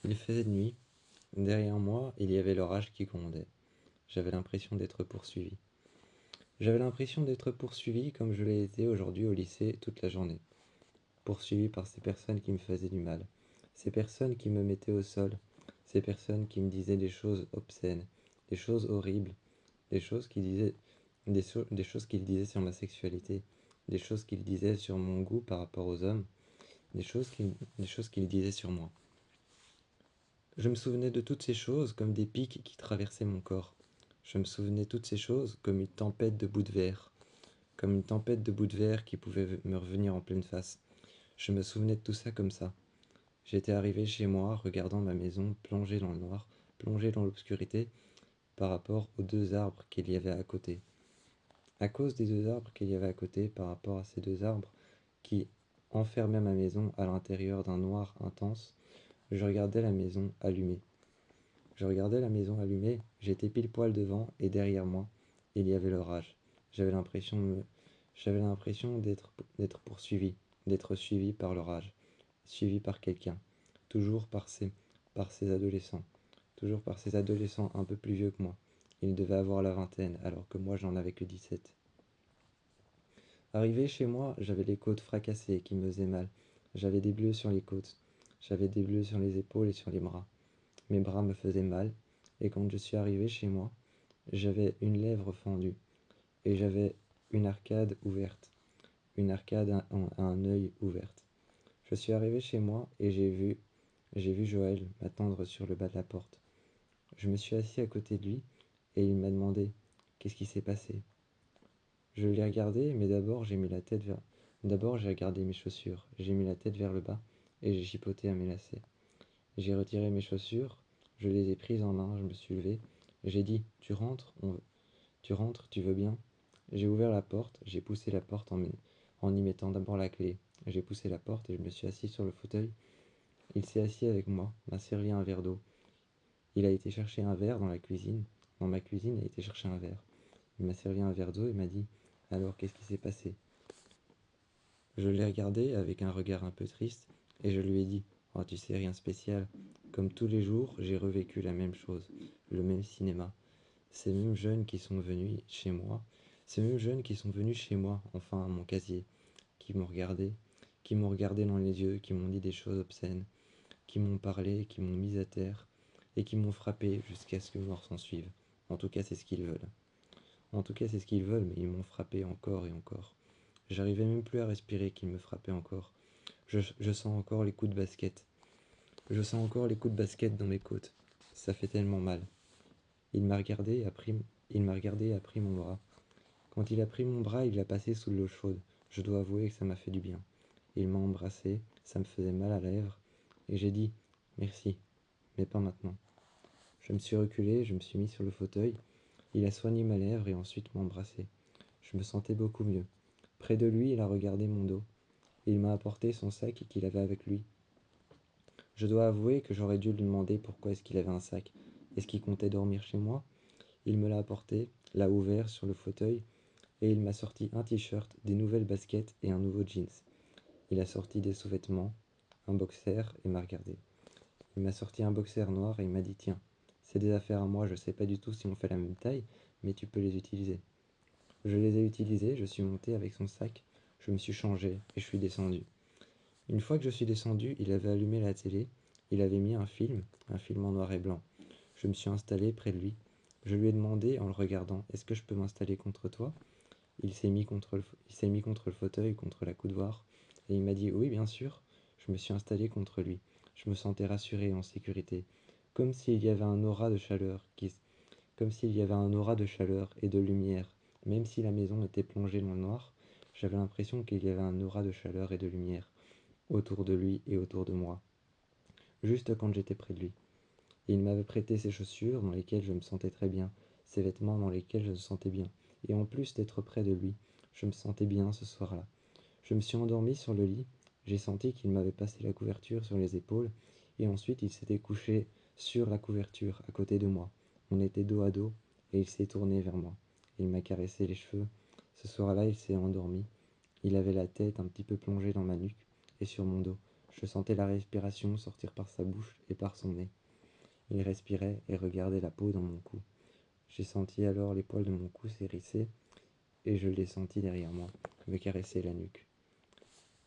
Il faisait nuit. Derrière moi, il y avait l'orage qui grondait. J'avais l'impression d'être poursuivi. J'avais l'impression d'être poursuivi comme je l'ai été aujourd'hui au lycée toute la journée. Poursuivi par ces personnes qui me faisaient du mal. Ces personnes qui me mettaient au sol. Ces personnes qui me disaient des choses obscènes, des choses horribles, des choses qu'ils disaient, des choses qu'ils disaient sur ma sexualité, des choses qu'ils disaient sur mon goût par rapport aux hommes, des choses qu'ils disaient sur moi. Je me souvenais de toutes ces choses comme des pics qui traversaient mon corps. Je me souvenais de toutes ces choses comme une tempête de bouts de verre, comme une tempête de bouts de verre qui pouvait me revenir en pleine face. Je me souvenais de tout ça comme ça. J'étais arrivé chez moi, regardant ma maison plongée dans le noir, plongée dans l'obscurité, par rapport aux deux arbres qu'il y avait à côté. À cause des deux arbres qu'il y avait à côté, par rapport à ces deux arbres qui enfermaient ma maison à l'intérieur d'un noir intense, je regardais la maison allumée. Je regardais la maison allumée, j'étais pile poil devant et derrière moi, il y avait l'orage. J'avais l'impression d'être poursuivi, d'être suivi par l'orage, suivi par quelqu'un, toujours par ces adolescents, toujours par ces adolescents un peu plus vieux que moi. Ils devaient avoir la vingtaine, alors que moi j'en avais que 17. Arrivé chez moi, j'avais les côtes fracassées qui me faisaient mal. J'avais des bleus sur les côtes, j'avais des bleus sur les épaules et sur les bras. Mes bras me faisaient mal, et quand je suis arrivé chez moi, j'avais une lèvre fendue, et j'avais une arcade ouverte, une arcade à un œil ouverte. Je suis arrivé chez moi et j'ai vu Joël m'attendre sur le bas de la porte. Je me suis assis à côté de lui et il m'a demandé qu'est-ce qui s'est passé. Je l'ai regardé, mais d'abord j'ai regardé mes chaussures, j'ai mis la tête vers le bas et j'ai chipoté à mes lacets. J'ai retiré mes chaussures, je les ai prises en main, je me suis levé, j'ai dit tu rentres, tu veux bien? J'ai ouvert la porte, j'ai poussé la porte en y mettant d'abord la clé. J'ai poussé la porte et je me suis assis sur le fauteuil. Il s'est assis avec moi, m'a servi un verre d'eau. Il a été chercher un verre dans la cuisine. Dans ma cuisine, il a été chercher un verre. Il m'a servi un verre d'eau et m'a dit alors, qu'est-ce qui s'est passé? Je l'ai regardé avec un regard un peu triste et je lui ai dit oh, tu sais, rien de spécial. Comme tous les jours, j'ai revécu la même chose, le même cinéma. Ces mêmes jeunes qui sont venus chez moi, ces mêmes jeunes qui sont venus chez moi, enfin à mon casier, qui m'ont regardé dans les yeux, qui m'ont dit des choses obscènes, qui m'ont parlé, qui m'ont mis à terre, et qui m'ont frappé jusqu'à ce que mort s'en suive. En tout cas, c'est ce qu'ils veulent. En tout cas, c'est ce qu'ils veulent, mais ils m'ont frappé encore et encore. J'arrivais même plus à respirer qu'ils me frappaient encore. Je sens encore les coups de basket. Je sens encore les coups de basket dans mes côtes. Ça fait tellement mal. Il m'a regardé et a pris, il m'a regardé et a pris mon bras. Quand il a pris mon bras, il l'a passé sous l'eau chaude. Je dois avouer que ça m'a fait du bien. Il m'a embrassé, ça me faisait mal à la lèvre, et j'ai dit merci, mais pas maintenant. Je me suis reculé, je me suis mis sur le fauteuil. Il a soigné ma lèvre et ensuite m'a embrassé. Je me sentais beaucoup mieux. Près de lui, il a regardé mon dos. Il m'a apporté son sac qu'il avait avec lui. Je dois avouer que j'aurais dû lui demander pourquoi est-ce qu'il avait un sac. Est-ce qu'il comptait dormir chez moi? Il me l'a apporté, l'a ouvert sur le fauteuil, et il m'a sorti un t-shirt, des nouvelles baskets et un nouveau jeans. Il a sorti des sous-vêtements, un boxer et m'a regardé. Il m'a sorti un boxer noir et il m'a dit tiens, c'est des affaires à moi, je sais pas du tout si on fait la même taille, mais tu peux les utiliser. Je les ai utilisés, je suis monté avec son sac, je me suis changé et je suis descendu. Une fois que je suis descendu, il avait allumé la télé, il avait mis un film en noir et blanc. Je me suis installé près de lui. Je lui ai demandé en le regardant est-ce que je peux m'installer contre toi? Il s'est mis contre le fauteuil, contre la coudoir, et il m'a dit oui, bien sûr. Je me suis installé contre lui. Je me sentais rassuré et en sécurité, comme s'il y avait un aura de chaleur, comme s'il y avait un aura de chaleur et de lumière. Même si la maison était plongée dans le noir, j'avais l'impression qu'il y avait un aura de chaleur et de lumière autour de lui et autour de moi, juste quand j'étais près de lui. Et il m'avait prêté ses chaussures dans lesquelles je me sentais très bien, ses vêtements dans lesquels je me sentais bien. Et en plus d'être près de lui, je me sentais bien ce soir-là. Je me suis endormi sur le lit, j'ai senti qu'il m'avait passé la couverture sur les épaules, et ensuite il s'était couché sur la couverture, à côté de moi. On était dos à dos, et il s'est tourné vers moi. Il m'a caressé les cheveux. Ce soir-là, il s'est endormi. Il avait la tête un petit peu plongée dans ma nuque et sur mon dos. Je sentais la respiration sortir par sa bouche et par son nez. Il respirait et regardait la peau dans mon cou. J'ai senti alors les poils de mon cou s'hérisser et je l'ai senti derrière moi, me caresser la nuque.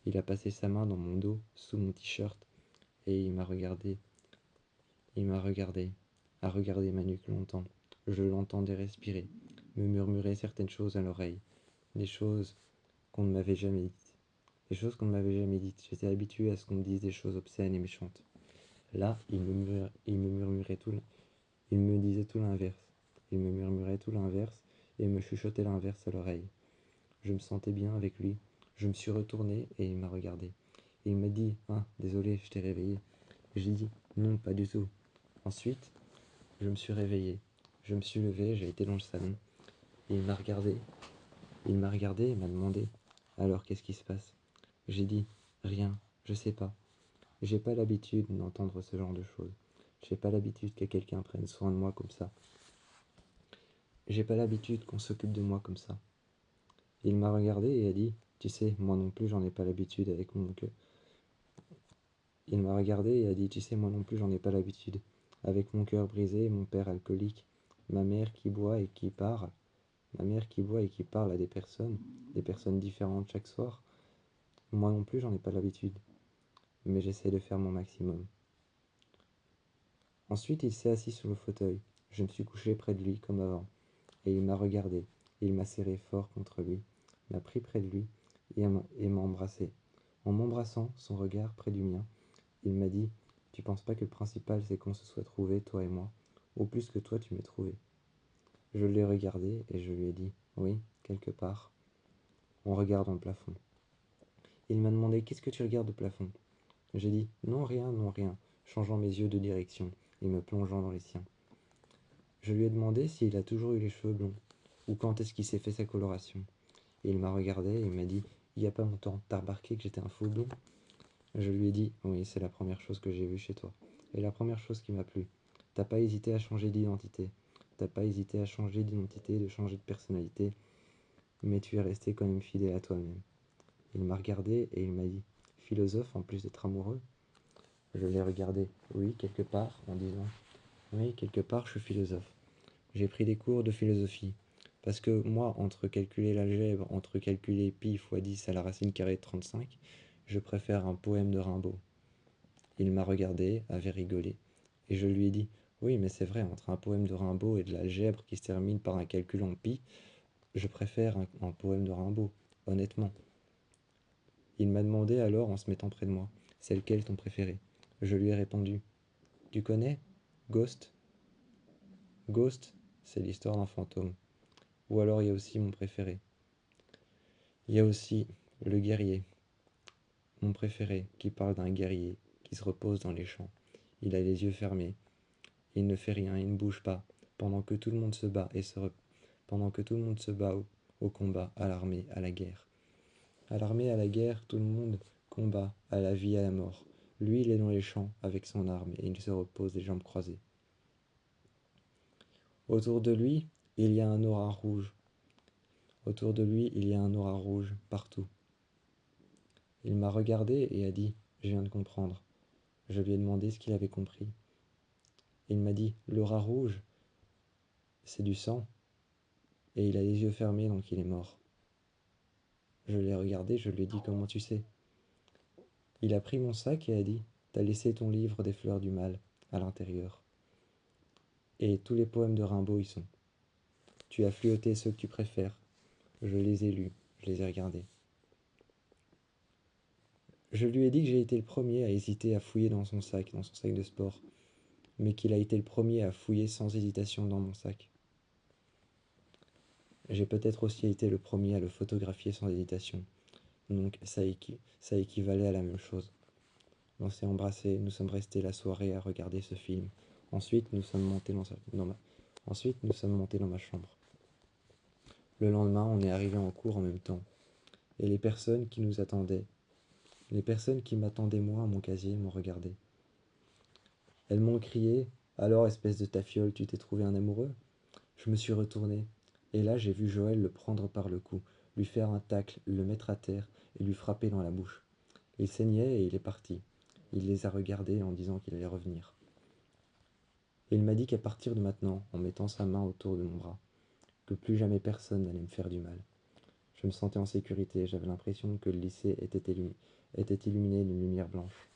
Il a passé sa main dans mon dos, sous mon t-shirt, et il m'a regardé. A regardé ma nuque longtemps. Je l'entendais respirer, me murmurer certaines choses à l'oreille, des choses qu'on ne m'avait jamais dites. Des choses qu'on ne m'avait jamais dites. J'étais habitué à ce qu'on me dise des choses obscènes et méchantes. Là, il me murmurait tout, il me disait tout l'inverse. Il me murmurait tout l'inverse et me chuchotait l'inverse à l'oreille. Je me sentais bien avec lui. Je me suis retourné et il m'a regardé. Et il m'a dit: Ah, désolé, je t'ai réveillé. J'ai dit: Non, pas du tout. Ensuite, je me suis réveillé. Je me suis levé, j'ai été dans le salon. Et il m'a regardé. Il m'a regardé et m'a demandé: Alors, qu'est-ce qui se passe? J'ai dit: Rien, je sais pas. J'ai pas l'habitude d'entendre ce genre de choses. J'ai pas l'habitude que quelqu'un prenne soin de moi comme ça. J'ai pas l'habitude qu'on s'occupe de moi comme ça. Il m'a regardé et a dit: Tu sais, moi non plus, j'en ai pas l'habitude avec mon cœur. Il m'a regardé et a dit: Tu sais, moi non plus, j'en ai pas l'habitude. Avec mon cœur brisé, mon père alcoolique, ma mère qui boit et qui parle, ma mère qui boit et qui parle à des personnes différentes chaque soir. Moi non plus, j'en ai pas l'habitude. Mais j'essaie de faire mon maximum. Ensuite, il s'est assis sur le fauteuil. Je me suis couché près de lui comme avant. Et il m'a regardé. Il m'a serré fort contre lui, m'a pris près de lui et m'a embrassé. En m'embrassant, son regard près du mien, il m'a dit: Tu penses pas que le principal c'est qu'on se soit trouvé, toi et moi, ou plus que toi tu m'aies trouvé? Je l'ai regardé et je lui ai dit: Oui, quelque part. On regarde dans le plafond. Il m'a demandé: Qu'est-ce que tu regardes au plafond? J'ai dit: Non, rien, changeant mes yeux de direction et me plongeant dans les siens. Je lui ai demandé s'il a toujours eu les cheveux blonds, ou quand est-ce qu'il s'est fait sa coloration. Et il m'a regardé et il m'a dit: Il y a pas longtemps, t'as remarqué que j'étais un faux blond? Je lui ai dit: Oui, c'est la première chose que j'ai vue chez toi. Et la première chose qui m'a plu. T'as pas hésité à changer d'identité. T'as pas hésité à changer d'identité, de changer de personnalité, mais tu es resté quand même fidèle à toi-même. Il m'a regardé et il m'a dit: Philosophe en plus d'être amoureux? Je l'ai regardé, oui, quelque part, en disant: Oui, quelque part, je suis philosophe. J'ai pris des cours de philosophie. Parce que moi, entre calculer l'algèbre, entre calculer pi fois 10 à la racine carrée de 35, je préfère un poème de Rimbaud. Il m'a regardé, avait rigolé, et je lui ai dit: Oui, mais c'est vrai, entre un poème de Rimbaud et de l'algèbre qui se termine par un calcul en pi, je préfère un poème de Rimbaud, honnêtement. Il m'a demandé alors en se mettant près de moi: C'est lequel ton préféré? Je lui ai répondu: Tu connais Ghost? Ghost, c'est l'histoire d'un fantôme. Ou alors il y a aussi mon préféré. Il y a aussi le guerrier, mon préféré, qui parle d'un guerrier qui se repose dans les champs. Il a les yeux fermés, il ne fait rien, il ne bouge pas, pendant que tout le monde se bat pendant que tout le monde se bat au combat, à l'armée, à la guerre. À l'armée, à la guerre, tout le monde combat, à la vie, à la mort. Lui, il est dans les champs avec son arme et il se repose les jambes croisées. Autour de lui, il y a un aura rouge. Autour de lui, il y a un aura rouge partout. Il m'a regardé et a dit: Je viens de comprendre. Je lui ai demandé ce qu'il avait compris. Il m'a dit: L'aura rouge, c'est du sang. Et il a les yeux fermés, donc il est mort. Je l'ai regardé, je lui ai dit: Comment tu sais? Il a pris mon sac et a dit: T'as laissé ton livre des fleurs du mal à l'intérieur. Et tous les poèmes de Rimbaud y sont. Tu as fluoté ceux que tu préfères. Je les ai lus, je les ai regardés. Je lui ai dit que j'ai été le premier à hésiter à fouiller dans son sac de sport, mais qu'il a été le premier à fouiller sans hésitation dans mon sac. J'ai peut-être aussi été le premier à le photographier sans hésitation, donc ça équivalait à la même chose. On s'est embrassés, nous sommes restés la soirée à regarder ce film. Ensuite, nous sommes montés dans ma chambre. Le lendemain, on est arrivé en cours en même temps, et les personnes qui nous attendaient, les personnes qui m'attendaient moi à mon casier m'ont regardé. Elles m'ont crié: Alors, espèce de tafiole, tu t'es trouvé un amoureux? Je me suis retourné, et là j'ai vu Joël le prendre par le cou, lui faire un tacle, le mettre à terre et lui frapper dans la bouche. Il saignait et il est parti. Il les a regardés en disant qu'il allait revenir. Et il m'a dit qu'à partir de maintenant, en mettant sa main autour de mon bras, que plus jamais personne n'allait me faire du mal. Je me sentais en sécurité, j'avais l'impression que le lycée était illuminé d'une lumière blanche.